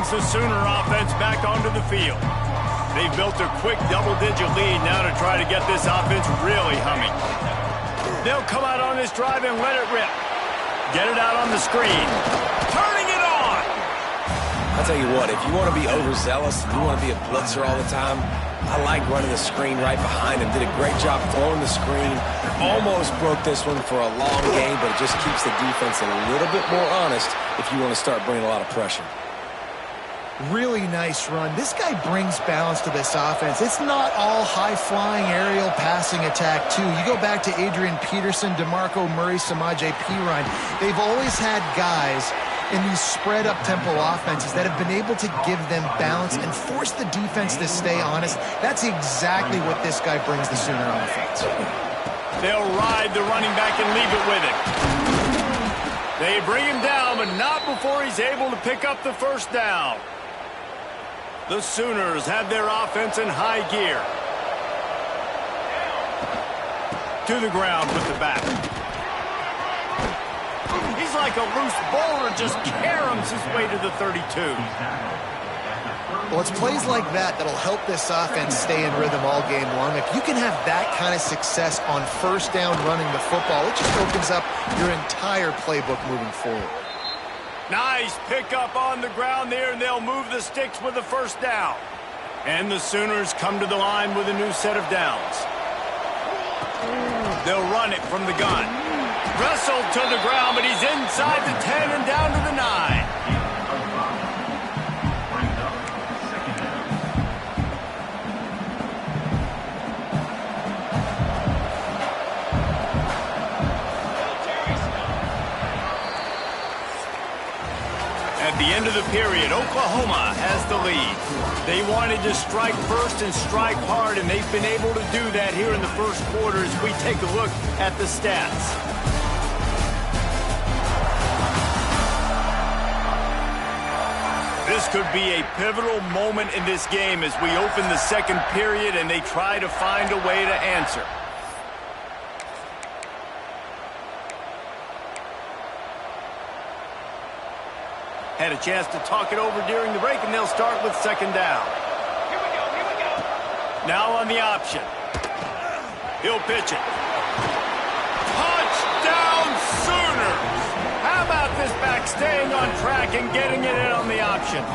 brings the Sooner offense back onto the field. They've built a quick double-digit lead now to try to get this offense really humming. They'll come out on this drive and let it rip. Get it out on the screen. Turning it on! I'll tell you what, if you want to be overzealous, if you want to be a blitzer all the time, I like running the screen right behind him. Did a great job throwing the screen. Almost broke this one for a long game, but it just keeps the defense a little bit more honest if you want to start bringing a lot of pressure. Really nice run. This guy brings balance to this offense. It's not all high-flying aerial passing attack, too. You go back to Adrian Peterson, DeMarco Murray, Samaje Perine. They've always had guys in these spread-up tempo offenses that have been able to give them balance and force the defense to stay honest. That's exactly what this guy brings the Sooner offense. They'll ride the running back and leave it with him. They bring him down, but not before he's able to pick up the first down. The Sooners have their offense in high gear. To the ground with the back. He's like a loose bowler, just caroms his way to the 32. Well, it's plays like that that'll help this offense stay in rhythm all game long. If you can have that kind of success on first down running the football, it just opens up your entire playbook moving forward. Nice pickup on the ground there, and they'll move the sticks with the first down. And the Sooners come to the line with a new set of downs. They'll run it from the gun. Wrestled to the ground, but he's inside the 10 and down to the 9. At the end of the period, Oklahoma has the lead. They wanted to strike first and strike hard, and they've been able to do that here in the first quarter as we take a look at the stats. This could be a pivotal moment in this game as we open the second period and they try to find a way to answer. Had a chance to talk it over during the break, and they'll start with second down. Here we go. Now on the option. He'll pitch it. Touchdown Sooners! How about this back staying on track and getting it in on the option?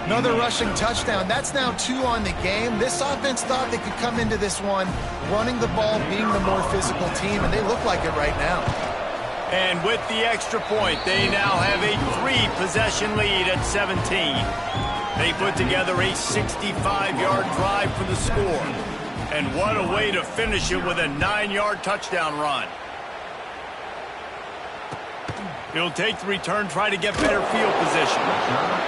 Another rushing touchdown. That's now 2 on the game. This offense thought they could come into this one running the ball, being the more physical team, and they look like it right now. And with the extra point, they now have a 3-possession lead at 17. They put together a 65-yard drive for the score. And what a way to finish it with a 9-yard touchdown run. He'll take the return, try to get better field position.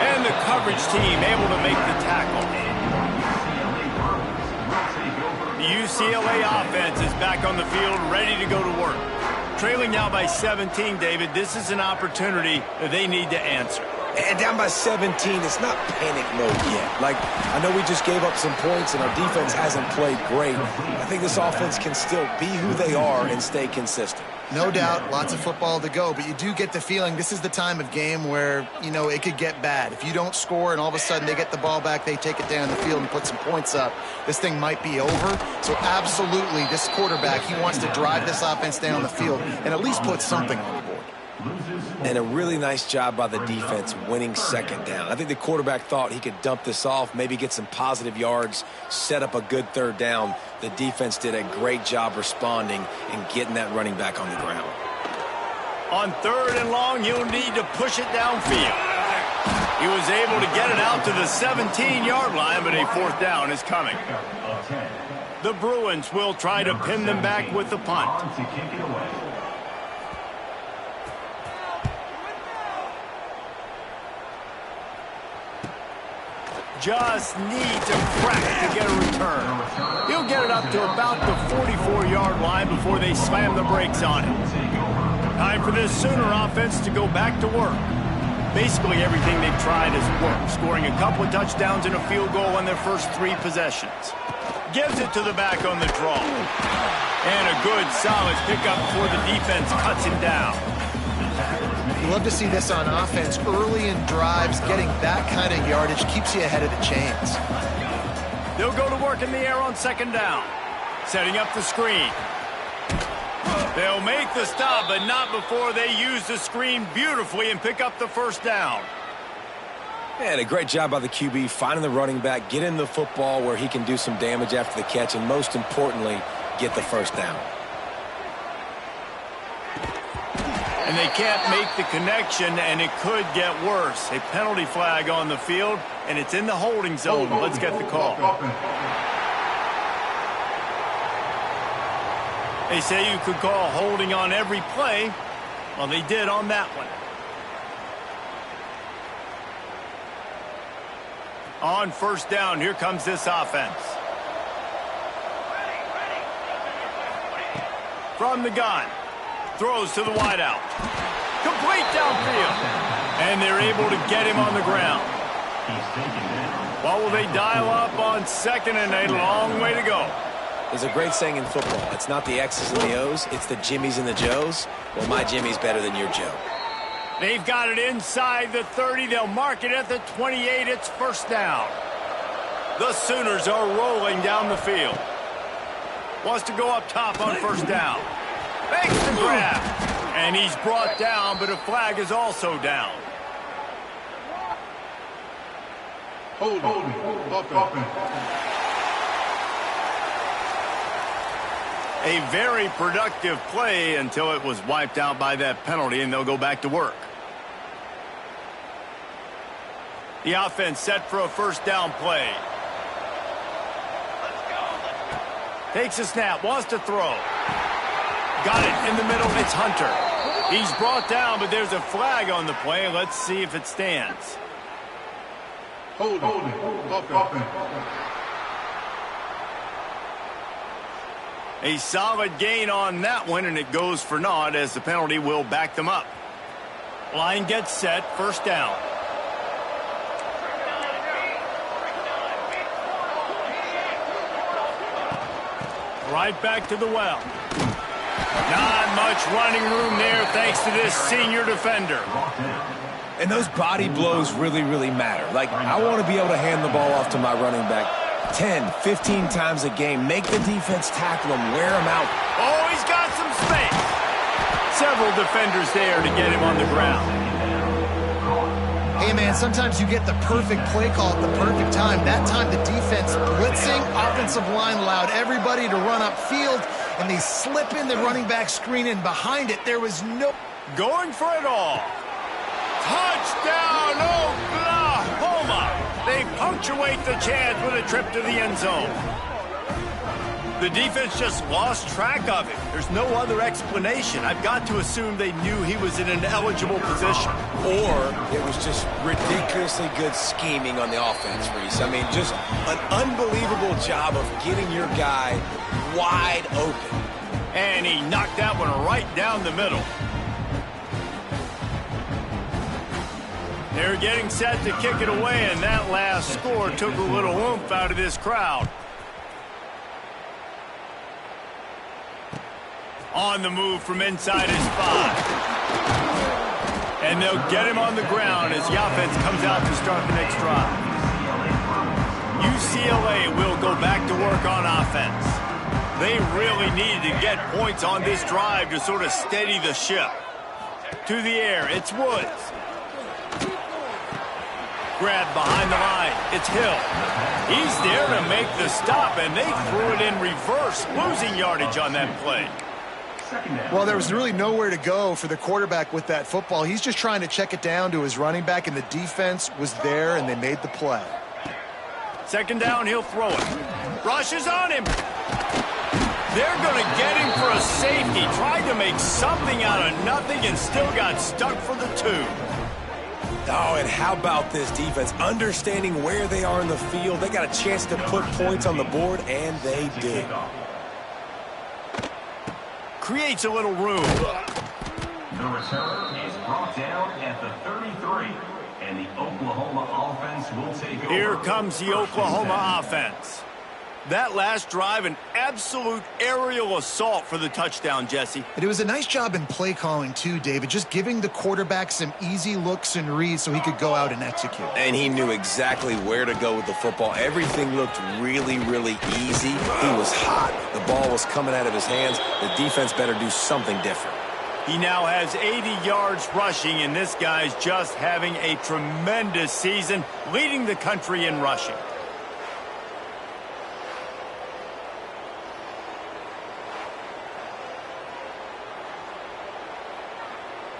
And the coverage team able to make the tackle. The UCLA offense is back on the field, ready to go to work. Trailing now by 17, David. This is an opportunity that they need to answer. And down by 17, it's not panic mode yet. Like, I know we just gave up some points and our defense hasn't played great. I think this offense can still be who they are and stay consistent. No doubt, lots of football to go, but you do get the feeling this is the time of game where, you know, it could get bad. If you don't score and all of a sudden they get the ball back, they take it down the field and put some points up, this thing might be over. So absolutely, this quarterback, he wants to drive this offense down the field and at least put something on the board. And a really nice job by the defense winning second down. I think the quarterback thought he could dump this off, maybe get some positive yards, set up a good third down. The defense did a great job responding and getting that running back on the ground. On third and long, he'll need to push it downfield. He was able to get it out to the 17-yard line, but a fourth down is coming. The Bruins will try to pin them back with the punt. Just needs a crack to get a return. He'll get it up to about the 44-yard line before they slam the brakes on it. Time for this Sooner offense to go back to work. Basically everything they've tried has worked, scoring a couple of touchdowns and a field goal on their first 3 possessions. Gives it to the back on the draw. And a good, solid pickup before the defense cuts him down. You love to see this on offense. Early in drives, getting that kind of yardage keeps you ahead of the chains. They'll go to work in the air on second down. Setting up the screen. They'll make the stop, but not before they use the screen beautifully and pick up the first down. And a great job by the QB finding the running back, getting the football where he can do some damage after the catch, and most importantly, get the first down. And they can't make the connection, and it could get worse. A penalty flag on the field, and it's in the holding zone. Let's get the call. They say you could call holding on every play. Well, they did on that one. On first down, here comes this offense. From the gun. Throws to the wideout. Complete downfield. And they're able to get him on the ground. What will they dial up on second and a long way to go? There's a great saying in football. It's not the X's and the O's, it's the Jimmies and the Joes. Well, my Jimmy's better than your Joe. They've got it inside the 30. They'll mark it at the 28. It's first down. The Sooners are rolling down the field. Wants to go up top on first down. Makes the grab. And he's brought down, but a flag is also down. Hold on. A very productive play until it was wiped out by that penalty, and they'll go back to work. The offense set for a first down play. Takes a snap, wants to throw. Got it in the middle, it's Hunter. He's brought down, but there's a flag on the play. Let's see if it stands. Hold on. A solid gain on that one, and it goes for naught as the penalty will back them up. Line gets set, first down. Right back to the well. Not much running room there thanks to this senior defender. And those body blows really, really matter. Like, I want to be able to hand the ball off to my running back 10, 15 times a game. Make the defense tackle him, wear him out. Oh, he's got some space. Several defenders there to get him on the ground. Hey, man, sometimes you get the perfect play call at the perfect time. That time the defense blitzing, offensive line allowed everybody to run upfield, and they slip in the running back screen, and behind it there was no... Going for it all. Touchdown, Oklahoma! They punctuate the chance with a trip to the end zone. The defense just lost track of it. There's no other explanation. I've got to assume they knew he was in an eligible position. Or it was just ridiculously good scheming on the offense, Reese. I mean, just an unbelievable job of getting your guy wide open. And he knocked that one right down the middle. They're getting set to kick it away, and that last score took a little oomph out of this crowd. On the move from inside his 5. And they'll get him on the ground as the offense comes out to start the next drive. UCLA will go back to work on offense. They really needed to get points on this drive to sort of steady the ship. To the air, it's Woods. Grab behind the line. It's Hill. He's there to make the stop, and they threw it in reverse, losing yardage on that play. Well, there was really nowhere to go for the quarterback with that football. He's just trying to check it down to his running back, and the defense was there, and they made the play. Second down, he'll throw it. Rush is on him. They're going to get him for a safety. Tried to make something out of nothing and still got stuck for the 2. Oh, and how about this defense? Understanding where they are in the field. They got a chance to put points on the board, and they did. Creates a little room. The return is brought down at the 33, and the Oklahoma offense will take over. Here comes the Oklahoma offense. That last drive, an absolute aerial assault for the touchdown, Jesse. But it was a nice job in play calling too, David, just giving the quarterback some easy looks and reads so he could go out and execute. And he knew exactly where to go with the football. Everything looked really, really easy. He was hot. The ball was coming out of his hands. The defense better do something different. He now has 80 yards rushing, and this guy's just having a tremendous season, leading the country in rushing.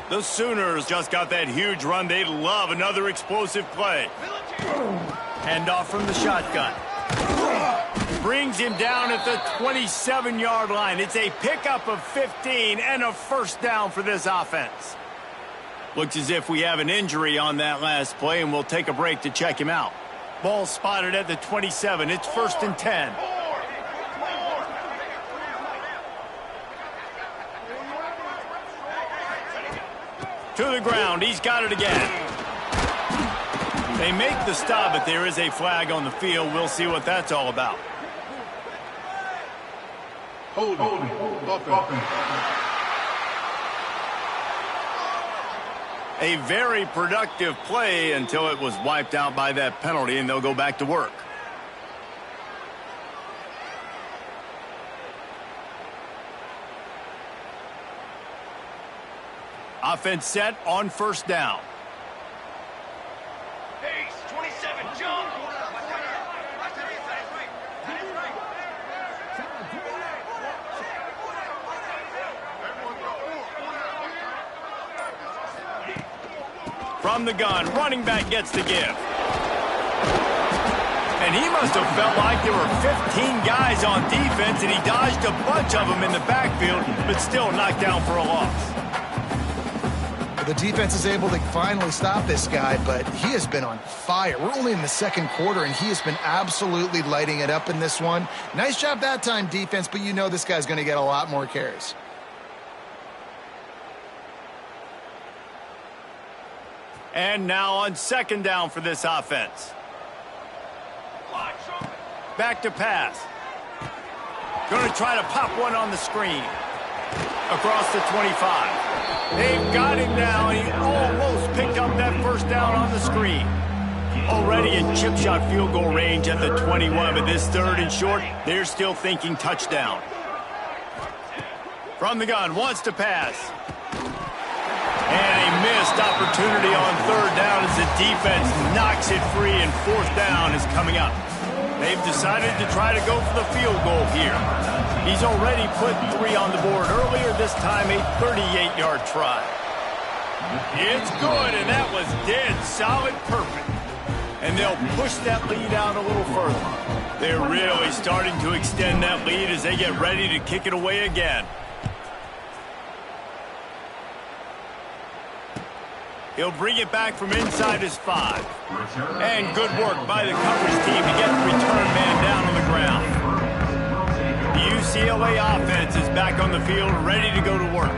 The Sooners just got that huge run. They'd love another explosive play. Handoff from the shotgun. Brings him down at the 27-yard line. It's a pickup of 15 and a first down for this offense. Looks as if we have an injury on that last play, and we'll take a break to check him out. Ball spotted at the 27. It's 1st and 10. To the ground. He's got it again. They make the stop, but there is a flag on the field. We'll see what that's all about. Hold it. A very productive play until it was wiped out by that penalty, and they'll go back to work. Offense set on first down. Pace, 27, jump! From the gun, running back gets the give. And he must have felt like there were 15 guys on defense, and he dodged a bunch of them in the backfield, but still knocked down for a loss. The defense is able to finally stop this guy, but he has been on fire. We're only in the second quarter, and he has been absolutely lighting it up in this one. Nice job that time, defense, but you know this guy's going to get a lot more carries. And now on second down for this offense. Back to pass. Going to try to pop one on the screen. Across the 25. They've got him now. He almost picked up that first down on the screen. Already in chip shot field goal range at the 21, but this 3rd and short, they're still thinking touchdown. From the gun, wants to pass. And a missed opportunity on 3rd down as the defense knocks it free, and 4th down is coming up. They've decided to try to go for the field goal here. He's already put 3 on the board earlier, this time a 38-yard try. It's good, and that was dead solid perfect. And they'll push that lead out a little further. They're really starting to extend that lead as they get ready to kick it away again. He'll bring it back from inside his 5. And good work by the coverage team to get the return man down on the ground. The UCLA offense is back on the field, ready to go to work.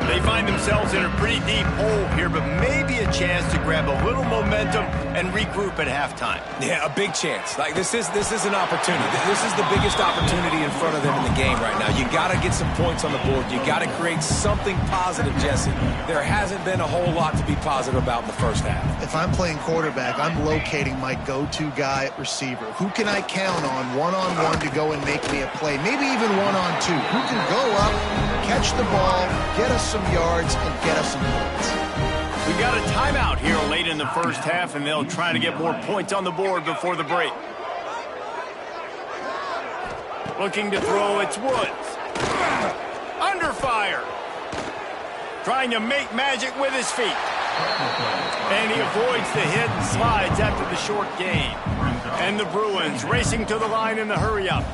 They find themselves in a pretty deep hole here, but maybe a chance to grab a little momentum and regroup at halftime. Yeah, a big chance. Like this is an opportunity. This is the biggest opportunity in front of them in the game right now. You got to get some points on the board. You got to create something positive, Jesse. There hasn't been a whole lot to be positive about in the first half. If I'm playing quarterback, I'm locating my go-to guy at receiver. Who can I count on one-on-one to go and make me a play? Maybe even one-on-two. Who can go up, catch the ball, get us some yards, and get us some points. We've got a timeout here late in the first half, and they'll try to get more points on the board before the break. Looking to throw, it's Woods. Under fire. Trying to make magic with his feet. And he avoids the hit and slides after the short gain. And the Bruins racing to the line in the hurry-up.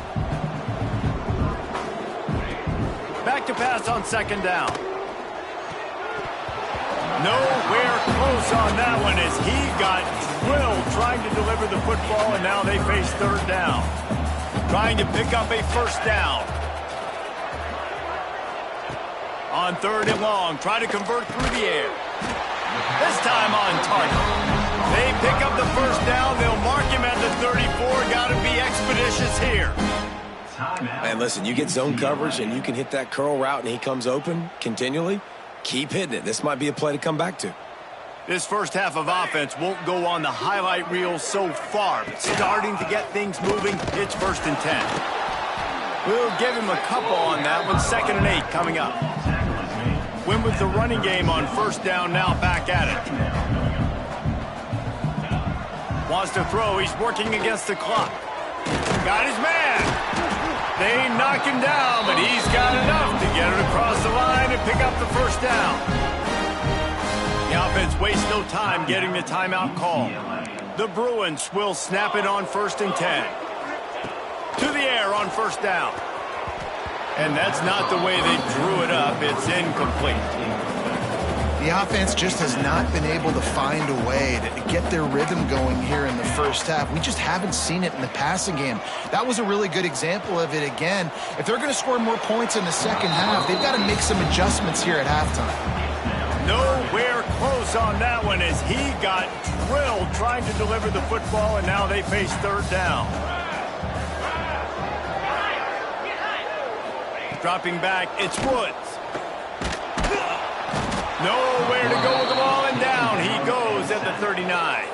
Back to pass on second down. Nowhere close on that one as he got drilled trying to deliver the football, and now they face 3rd down. Trying to pick up a first down. On 3rd and long, try to convert through the air. This time on target. They pick up the first down. They'll mark him at the 34. Got to be expeditious finishes here. Man, listen, you get zone coverage and you can hit that curl route and he comes open continually. Keep hitting it. This might be a play to come back to. This first half of offense won't go on the highlight reel so far, but starting to get things moving, it's 1st and 10. We'll give him a couple on that one. 2nd and 8 coming up. Win with the running game on 1st down, now back at it. Wants to throw. He's working against the clock. Got his man. They knock him down, but he's got enough to get it across the line and pick up the 1st down. The offense wastes no time getting the timeout call. The Bruins will snap it on 1st and 10. To the air on 1st down. And that's not the way they drew it up. It's incomplete. The offense just has not been able to find a way to get their rhythm going here in the first half. We just haven't seen it in the passing game. That was a really good example of it again. If they're going to score more points in the second half, they've got to make some adjustments here at halftime. Nowhere close on that one as he got drilled trying to deliver the football, and now they face 3rd down. Dropping back, it's Woods. Nowhere to go with the ball, and down he goes at the 39.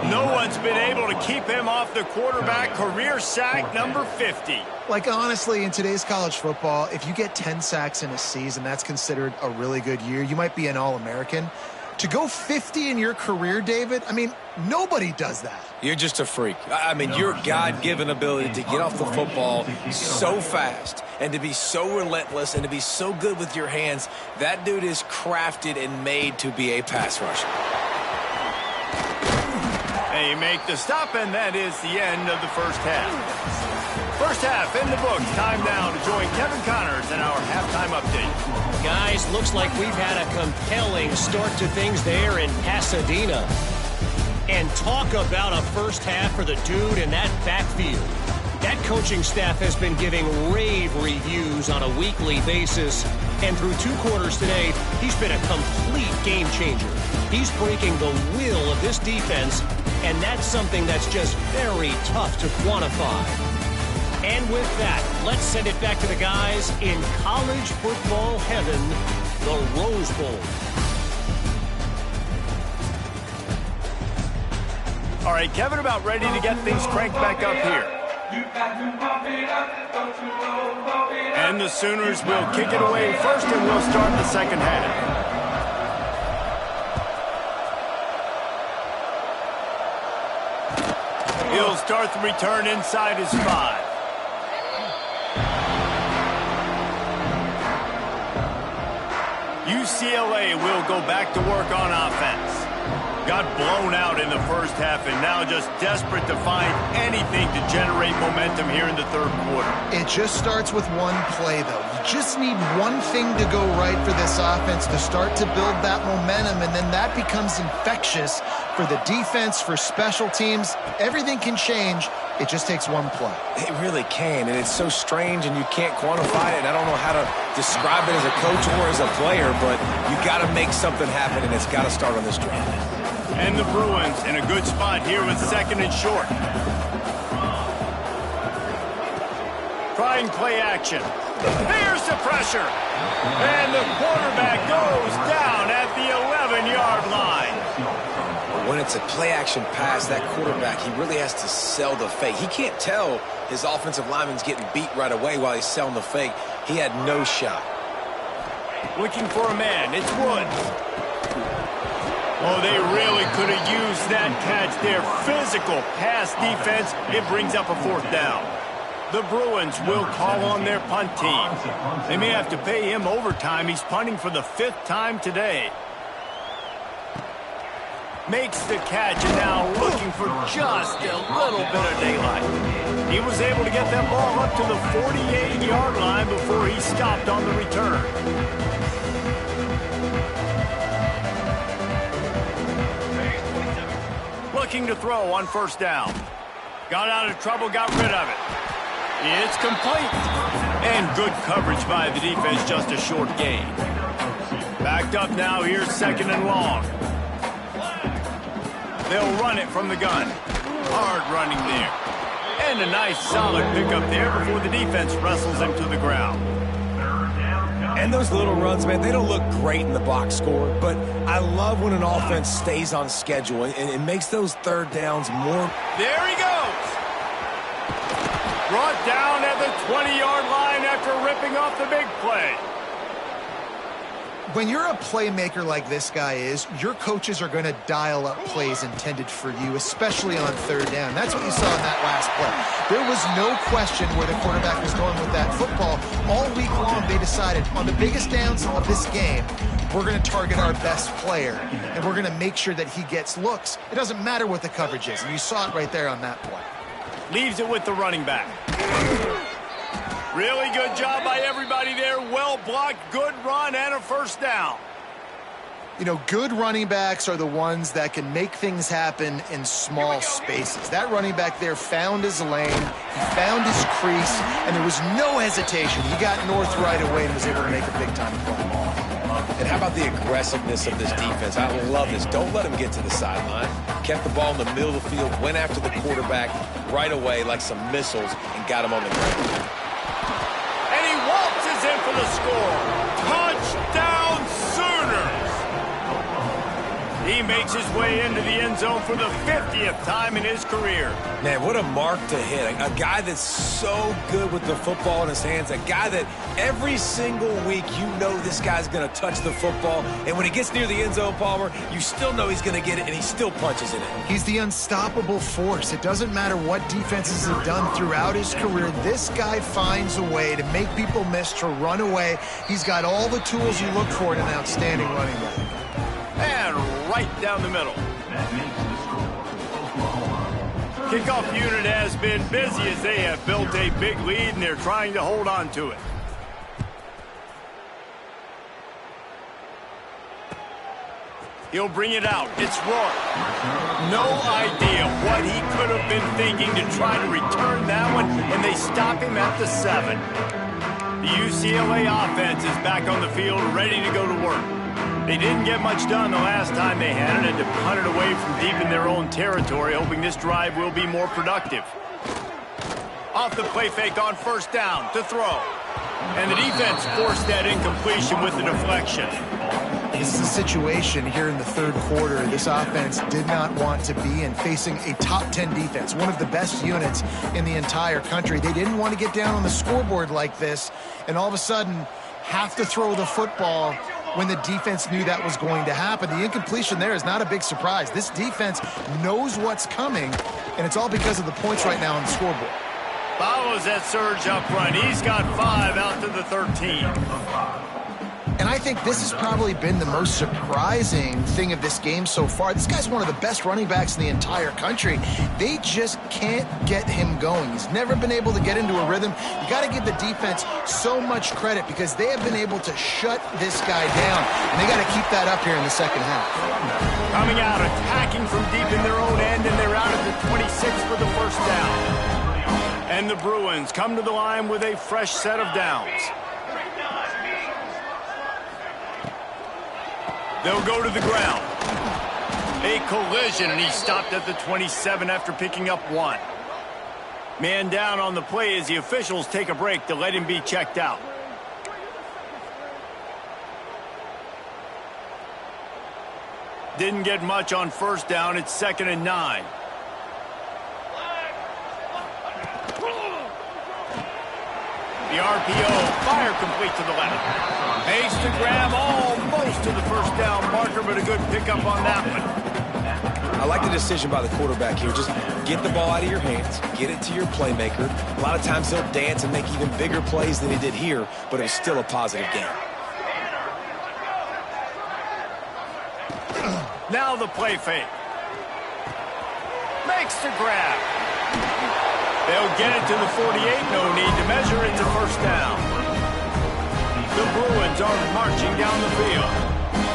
No one's been able to keep him off the quarterback. Career sack number 50. Like, honestly, in today's college football, if you get 10 sacks in a season, that's considered a really good year. You might be an All-American. To go 50 in your career, David, I mean, nobody does that. You're just a freak. I mean, your God-given ability to get off the football so fast and to be so relentless and to be so good with your hands, that dude is crafted and made to be a pass rusher. They make the stop, and that is the end of the first half. First half in the books. Time now to join Kevin Connors in our halftime update. Guys, looks like we've had a compelling start to things there in Pasadena. And talk about a first half for the dude in that backfield. That coaching staff has been giving rave reviews on a weekly basis. And through 2 quarters today, he's been a complete game changer. He's breaking the will of this defense, and that's something that's just very tough to quantify. And with that, let's send it back to the guys in college football heaven, the Rose Bowl. All right, Kevin, about ready to get things cranked back up here. And the Sooners will kick it away first, and we'll start the second half. He'll start the return inside his 5. UCLA will go back to work on offense. Got blown out in the first half and now just desperate to find anything to generate momentum here in the 3rd quarter. It just starts with one play, though. You just need one thing to go right for this offense to start to build that momentum, and then that becomes infectious for the defense, for special teams. Everything can change. It just takes one play. It really can, and it's so strange, and you can't quantify it. I don't know how to describe it as a coach or as a player, but you got to make something happen, and it's got to start on this drive. And the Bruins in a good spot here with 2nd and short. Trying play action. There's the pressure. And the quarterback goes down at the 11-yard line. When it's a play-action pass, that quarterback, he really has to sell the fake. He can't tell his offensive lineman's getting beat right away while he's selling the fake. He had no shot. Looking for a man. It's Woods. Oh, they really could have used that catch there. Physical pass defense. It brings up a 4th down. The Bruins will call on their punt team. They may have to pay him overtime. He's punting for the 5th time today. Makes the catch and now looking for just a little bit of daylight. He was able to get that ball up to the 48-yard line before he stopped on the return. Looking to throw on 1st down. Got out of trouble, got rid of it. It's complete. And good coverage by the defense, just a short gain. Backed up now, here's 2nd and long. They'll run it from the gun. Hard running there. And a nice solid pickup there before the defense wrestles him to the ground. And those little runs, man, they don't look great in the box score, but I love when an offense stays on schedule and it makes those third downs more. There he goes. Brought down at the 20-yard line after ripping off the big play. When you're a playmaker like this guy is, your coaches are going to dial up plays intended for you, especially on third down. That's what you saw in that last play. There was no question where the quarterback was going with that football. All week long, they decided on the biggest downs of this game, we're going to target our best player, and we're going to make sure that he gets looks. It doesn't matter what the coverage is, and you saw it right there on that play. Leaves it with the running back. Really good job by everybody there. Well blocked, good run, and a first down. You know, good running backs are the ones that can make things happen in small spaces. That running back there found his lane, he found his crease, and there was no hesitation. He got north right away and was able to make a big-time play. And how about the aggressiveness of this defense? I love this. Don't let him get to the sideline. Kept the ball in the middle of the field, went after the quarterback right away like some missiles, and got him on the ground. And he waltzes in for the score. Touchdown Sooners! He makes his way into the end zone for the 50th time in his career. Man, what a mark to hit. A guy that's so good with the football in his hands. A guy that every single week you know this guy's going to touch the football. And when he gets near the end zone, Palmer, you still know he's going to get it, and he still punches in it. He's the unstoppable force. It doesn't matter what defenses have done throughout his career. This guy finds a way to make people miss, to run away. He's got all the tools you look for in an outstanding running back. And right down the middle. Kickoff unit has been busy as they have built a big lead, and they're trying to hold on to it. He'll bring it out. It's Rourke. No idea what he could have been thinking to try to return that one, and they stop him at the 7. The UCLA offense is back on the field, ready to go to work. They didn't get much done the last time they had it, and to punt it away from deep in their own territory, hoping this drive will be more productive. Off the play fake on first down to throw. And the defense forced that incompletion with the deflection. This is a situation here in the third quarter this offense did not want to be in, facing a top 10 defense, one of the best units in the entire country. They didn't want to get down on the scoreboard like this, and all of a sudden have to throw the football when the defense knew that was going to happen. The incompletion there is not a big surprise. This defense knows what's coming, and it's all because of the points right now on the scoreboard. Follows that surge up front. He's got 5 out to the 13. And I think this has probably been the most surprising thing of this game so far. This guy's one of the best running backs in the entire country. They just can't get him going. He's never been able to get into a rhythm. You got to give the defense so much credit because they have been able to shut this guy down. And they got to keep that up here in the second half. Coming out, attacking from deep in their own end, and they're out at the 26 for the first down. And the Bruins come to the line with a fresh set of downs. They'll go to the ground. A collision, and he stopped at the 27 after picking up 1. Man down on the play as the officials take a break to let him be checked out. Didn't get much on first down. It's 2nd and 9. The RPO, fire complete to the left. Makes the grab almost to the first down marker, but a good pickup on that one. I like the decision by the quarterback here. Just get the ball out of your hands, get it to your playmaker. A lot of times he'll dance and make even bigger plays than he did here, but it was still a positive game. Now the play fake. Makes the grab. They'll get it to the 48. No need to measure it to first down. The Bruins are marching down the field.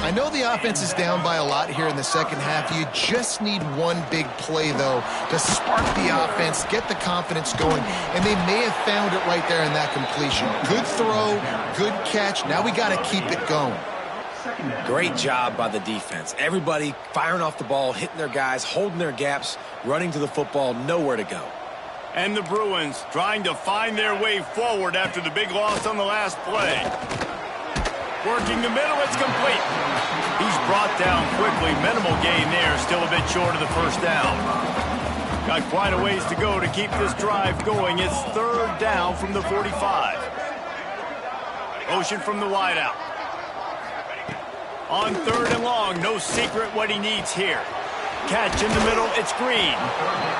I know the offense is down by a lot here in the second half. You just need one big play, though, to spark the offense, get the confidence going, and they may have found it right there in that completion. Good throw, good catch. Now we got to keep it going. Great job by the defense. Everybody firing off the ball, hitting their guys, holding their gaps, running to the football, nowhere to go. And the Bruins trying to find their way forward after the big loss on the last play. Working the middle, it's complete. He's brought down quickly. Minimal gain there, still a bit short of the first down. Got quite a ways to go to keep this drive going. It's third down from the 45. Motion from the wideout. On third and long, no secret what he needs here. Catch in the middle, it's Green.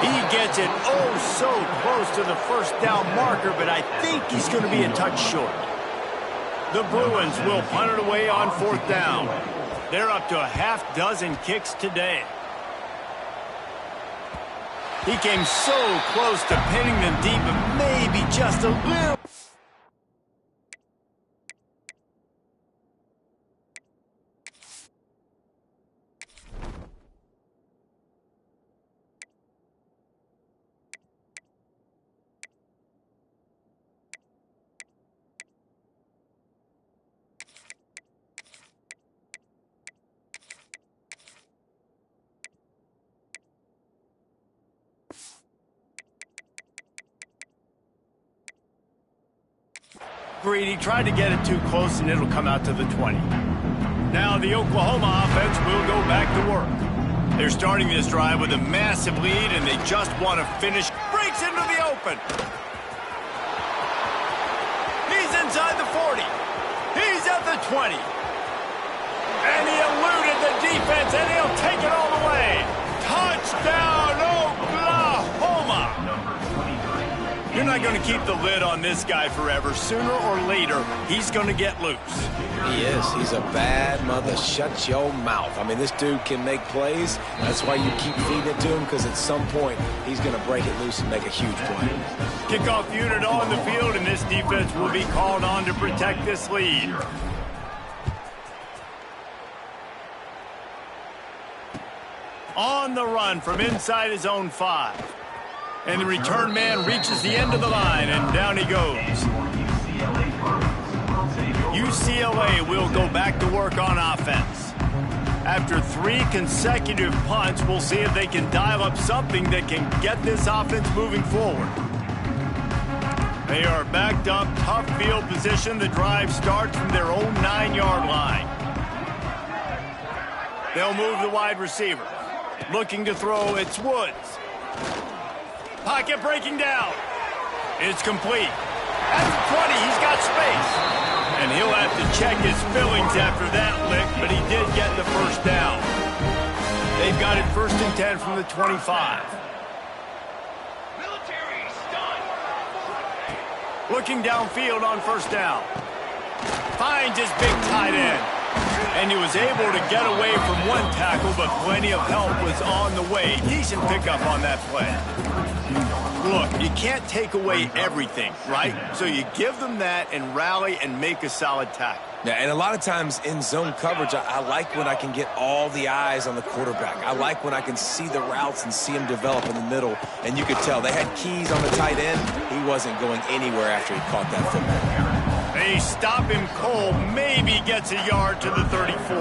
He gets it so close to the first down marker, but I think he's going to be a touch short. The Bruins will punt it away on fourth down. They're up to a half dozen kicks today. He came so close to pinning them deep, but maybe just a little. He tried to get it too close, and it'll come out to the 20. Now the Oklahoma offense will go back to work. They're starting this drive with a massive lead, and they just want to finish. Breaks into the open. He's inside the 40. He's at the 20. And he eluded the defense, and he'll take it all the way. Touchdown, Oklahoma! You're not going to keep the lid on this guy forever. Sooner or later, he's going to get loose. He is. He's a bad mother. Shut your mouth. I mean, this dude can make plays. That's why you keep feeding it to him, because at some point, he's going to break it loose and make a huge play. Kickoff unit on the field, and this defense will be called on to protect this lead. On the run from inside his own 5. And the return man reaches the end of the line, and down he goes. UCLA will go back to work on offense. After 3 consecutive punts, we'll see if they can dial up something that can get this offense moving forward. They are backed up, tough field position. The drive starts from their own 9-yard line. They'll move the wide receiver. Looking to throw, it's Woods. Pocket breaking down. It's complete. At the 20, he's got space. And he'll have to check his fillings after that lick, but he did get the first down. They've got it 1st and 10 from the 25. Military stun. Looking downfield on first down. Finds his big tight end. And he was able to get away from one tackle, but plenty of help was on the way. Decent pickup on that play. Look, you can't take away everything, right? So you give them that and rally and make a solid tackle. Yeah, and a lot of times in zone coverage, I like when I can get all the eyes on the quarterback. I like when I can see the routes and see him develop in the middle. And you could tell they had keys on the tight end. He wasn't going anywhere after he caught that football. They stop him cold, maybe gets a yard to the 34.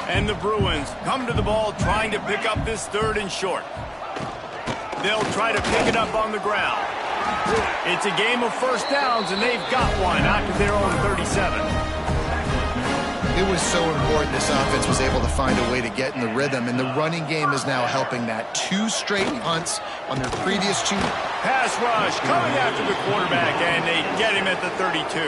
And the Bruins come to the ball trying to pick up this 3rd and short. They'll try to pick it up on the ground. It's a game of first downs, and they've got one out to their own 37. It was so important this offense was able to find a way to get in the rhythm, and the running game is now helping that. 2 straight punts on their previous 2. Pass rush coming after the quarterback, and they get him at the 32.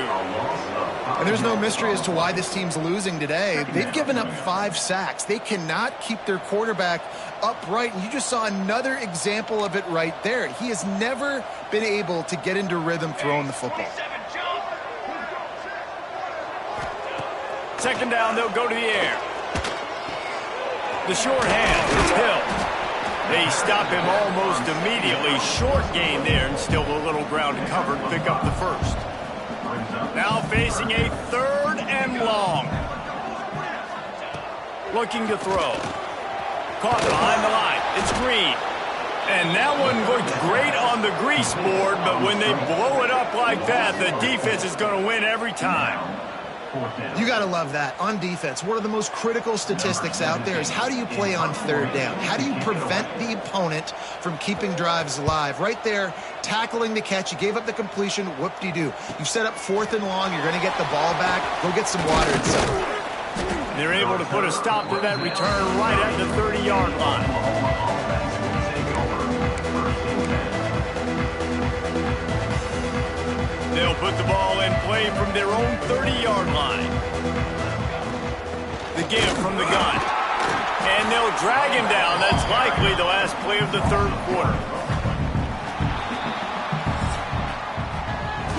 And there's no mystery as to why this team's losing today. They've given up 5 sacks. They cannot keep their quarterback upright, and you just saw another example of it right there. He has never been able to get into rhythm throwing the football. 27 jump. 2nd down, they'll go to the air. The short hand is Hill. They stop him almost immediately. Short gain there, and still a little ground to cover to pick up the first. Now facing a 3rd and long. Looking to throw. Caught behind the line. It's Green. And that one looked great on the grease board, but when they blow it up like that, the defense is going to win every time. You got to love that. On defense, one of the most critical statistics out there is how do you play on third down? How do you prevent the opponent from keeping drives alive? Right there, tackling the catch. You gave up the completion. Whoop-de-doo. You set up 4th and long. You're going to get the ball back. Go get some water and celebrate. They're able to put a stop to that return right at the 30-yard line. They'll put the ball in play from their own 30-yard line. The give from the gun. And they'll drag him down. That's likely the last play of the third quarter.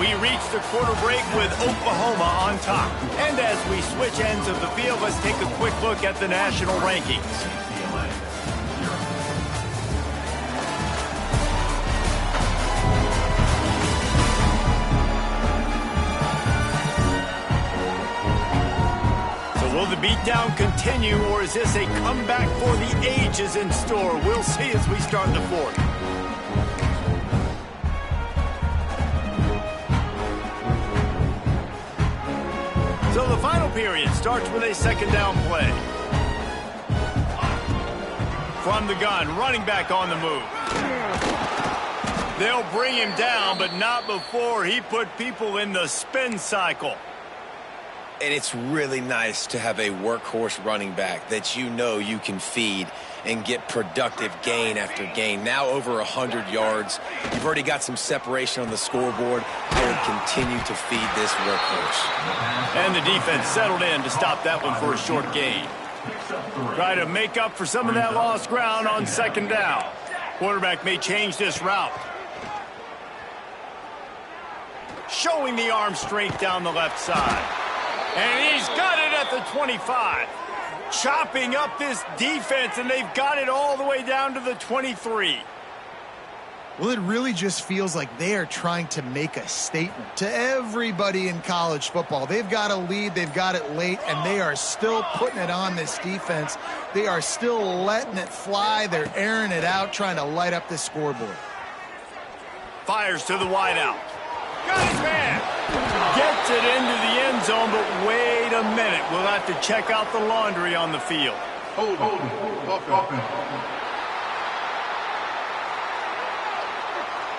We reach the quarter break with Oklahoma on top. And as we switch ends of the field, let's take a quick look at the national rankings. Will the beatdown continue, or is this a comeback for the ages in store? We'll see as we start the fourth. So the final period starts with a second down play. From the gun, running back on the move. They'll bring him down, but not before he put people in the spin cycle. And it's really nice to have a workhorse running back that you know you can feed and get productive gain after gain. Now over 100 yards. You've already got some separation on the scoreboard. I would continue to feed this workhorse. And the defense settled in to stop that one for a short gain. Try to make up for some of that lost ground on second down. Quarterback may change this route. Showing the arm strength down the left side. And he's got it at the 25. Chopping up this defense, and they've got it all the way down to the 23. Well, it really just feels like they are trying to make a statement to everybody in college football. They've got a lead, they've got it late, and they are still putting it on this defense. They are still letting it fly. They're airing it out, trying to light up this scoreboard. Fires to the wideout. Got his man. Gets it into the end zone, but wait a minute. We'll have to check out the laundry on the field. Hold it.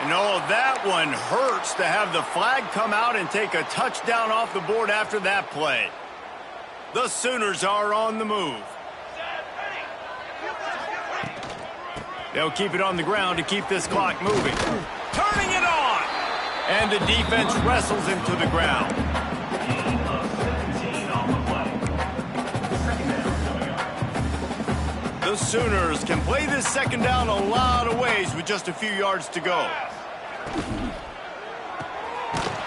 And that one hurts to have the flag come out and take a touchdown off the board after that play. The Sooners are on the move. They'll keep it on the ground to keep this clock moving. Turning it on! And the defense wrestles him to the ground. The Sooners can play this second down a lot of ways with just a few yards to go.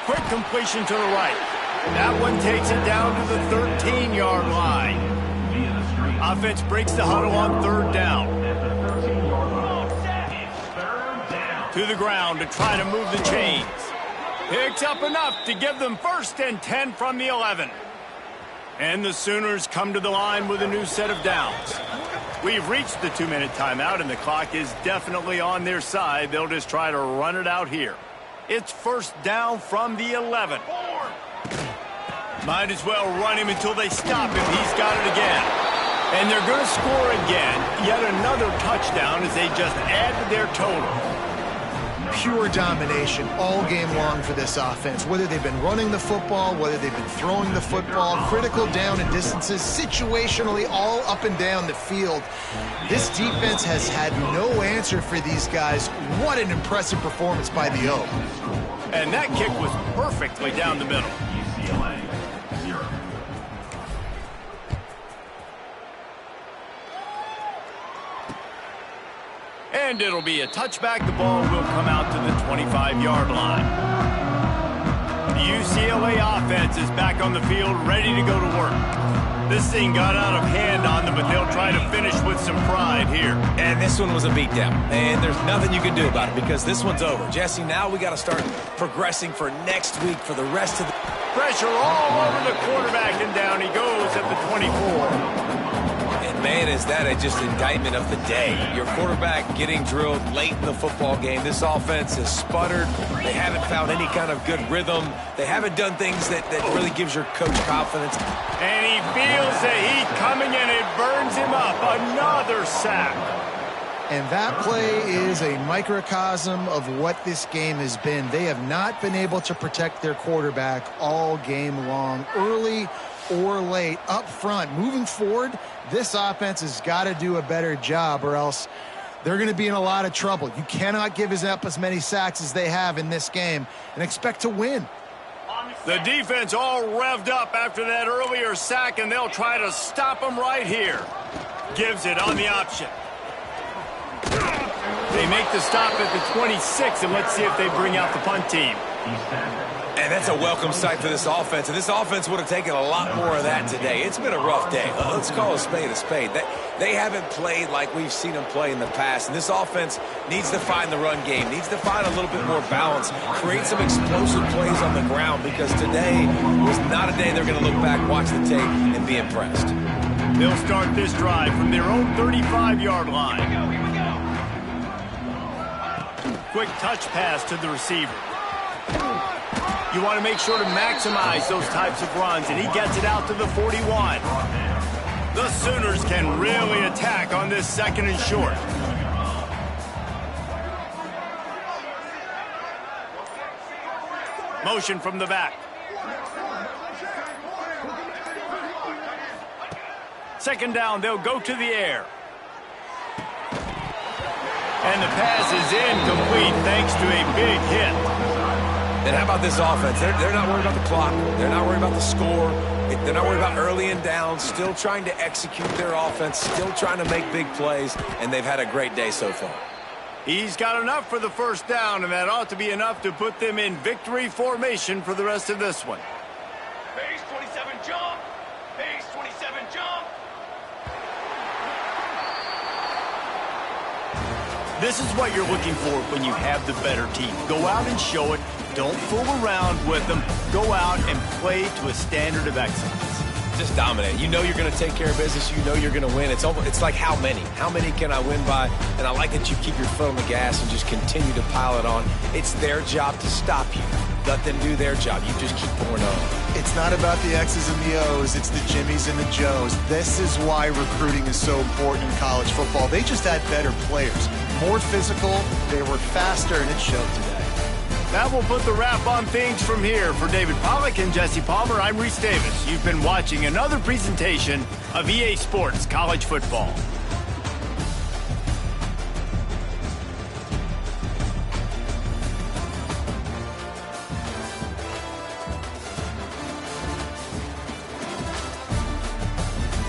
Quick completion to the right. That one takes it down to the 13-yard line. Offense breaks the huddle on third down. To the ground to try to move the chains. Picks up enough to give them 1st and 10 from the 11. And the Sooners come to the line with a new set of downs. We've reached the 2-minute timeout, and the clock is definitely on their side. They'll just try to run it out here. It's 1st down from the 11. Might as well run him until they stop him. He's got it again. And they're going to score again. Yet another touchdown as they just add to their total. Pure domination all game long for this offense. Whether they've been running the football, whether they've been throwing the football, critical down and distances, situationally all up and down the field. This defense has had no answer for these guys. What an impressive performance by the O. And that kick was perfectly down the middle. And it'll be a touchback. The ball will come out to the 25-yard line. The UCLA offense is back on the field, ready to go to work. This thing got out of hand on them, but they'll try to finish with some pride here. And this one was a beatdown. And there's nothing you can do about it because this one's over. Jesse, now we got to start progressing for next week for the rest of the... Pressure all over the quarterback, and down he goes at the 24. And man, is that just indictment of the day. Your quarterback getting drilled late in the football game. This offense has sputtered. They haven't found any kind of good rhythm. They haven't done things that really gives your coach confidence. And he feels the heat coming and it burns him up. Another sack. And that play is a microcosm of what this game has been. They have not been able to protect their quarterback all game long, early or late, up front. Moving forward, this offense has got to do a better job or else they're going to be in a lot of trouble. You cannot give up as many sacks as they have in this game and expect to win. The defense all revved up after that earlier sack, and they'll try to stop him right here. Gives it on the option. They make the stop at the 26, and let's see if they bring out the punt team. And that's a welcome sight for this offense. And this offense would have taken a lot more of that today. It's been a rough day. Let's call a spade a spade. They haven't played like we've seen them play in the past. And this offense needs to find the run game, needs to find a little bit more balance, create some explosive plays on the ground, because today was not a day they're going to look back, watch the tape, and be impressed. They'll start this drive from their own 35-yard line. Here we go. Quick touch pass to the receiver. You want to make sure to maximize those types of runs, and he gets it out to the 41. The Sooners can really attack on this second and short. Motion from the back. Second down, they'll go to the air. And the pass is incomplete thanks to a big hit. And how about this offense? They're not worried about the clock. They're not worried about the score. They're not worried about early and down. Still trying to execute their offense. Still trying to make big plays. And they've had a great day so far. He's got enough for the first down, and that ought to be enough to put them in victory formation for the rest of this one. Base 27 jump. Base 27 jump. This is what you're looking for when you have the better team. Go out and show it. Don't fool around with them. Go out and play to a standard of excellence. Just dominate. You know you're going to take care of business. You know you're going to win. It's like how many? How many can I win by? And I like that you keep your foot on the gas and just continue to pile it on. It's their job to stop you. Let them do their job. You just keep pouring on. It's not about the X's and the O's. It's the Jimmies and the Joes. This is why recruiting is so important in college football. They just had better players. More physical. They were faster, and it showed today. That will put the wrap on things from here. For David Pollack and Jesse Palmer, I'm Reese Davis. You've been watching another presentation of EA Sports College Football.